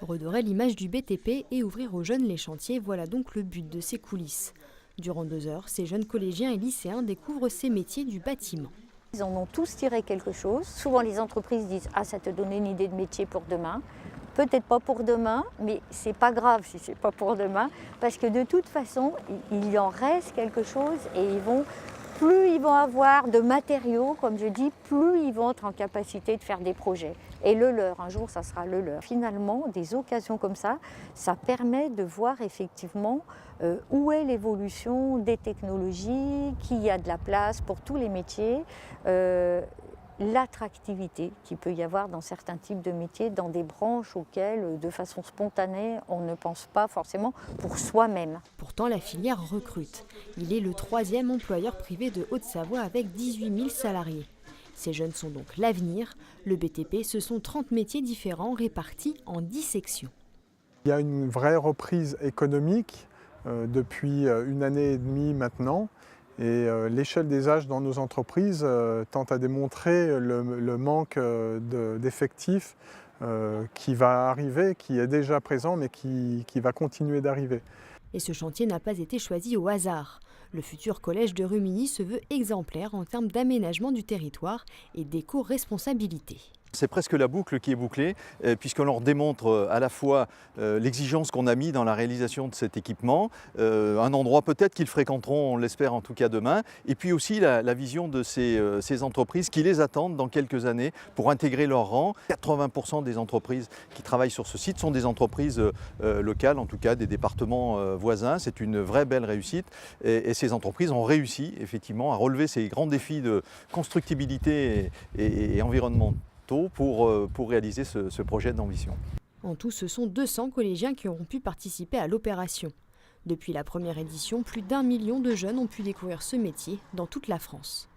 Redorer l'image du BTP et ouvrir aux jeunes les chantiers, voilà donc le but de ces coulisses. Durant 2 heures, ces jeunes collégiens et lycéens découvrent ces métiers du bâtiment. Ils en ont tous tiré quelque chose. Souvent les entreprises disent « Ah, ça te donne une idée de métier pour demain ». Peut-être pas pour demain, mais c'est pas grave si c'est pas pour demain, parce que de toute façon, il y en reste quelque chose et plus ils vont avoir de matériaux, comme je dis, plus ils vont être en capacité de faire des projets. Et le leur, un jour, ça sera le leur. Finalement, des occasions comme ça permet de voir effectivement où est l'évolution des technologies, qu'il y a de la place pour tous les métiers, l'attractivité qu'il peut y avoir dans certains types de métiers, dans des branches auxquelles, de façon spontanée, on ne pense pas forcément pour soi-même. Pourtant, la filière recrute. Il est le 3e employeur privé de Haute-Savoie avec 18 000 salariés. Ces jeunes sont donc l'avenir. Le BTP, ce sont 30 métiers différents répartis en 10 sections. Il y a une vraie reprise économique depuis 1 année et demie maintenant. Et l'échelle des âges dans nos entreprises tente à démontrer le manque d'effectifs qui va arriver, qui est déjà présent, mais qui va continuer d'arriver. Et ce chantier n'a pas été choisi au hasard. Le futur collège de Rumilly se veut exemplaire en termes d'aménagement du territoire et d'éco-responsabilité. C'est presque la boucle qui est bouclée, puisqu'on leur démontre à la fois l'exigence qu'on a mis dans la réalisation de cet équipement, un endroit peut-être qu'ils fréquenteront, on l'espère en tout cas demain, et puis aussi la vision de ces entreprises qui les attendent dans quelques années pour intégrer leur rang. 80% des entreprises qui travaillent sur ce site sont des entreprises locales, en tout cas des départements voisins. C'est une vraie belle réussite et ces entreprises ont réussi effectivement à relever ces grands défis de constructibilité et environnementaux pour réaliser ce projet d'ambition. En tout, ce sont 200 collégiens qui auront pu participer à l'opération. Depuis la première édition, plus d'1 million de jeunes ont pu découvrir ce métier dans toute la France.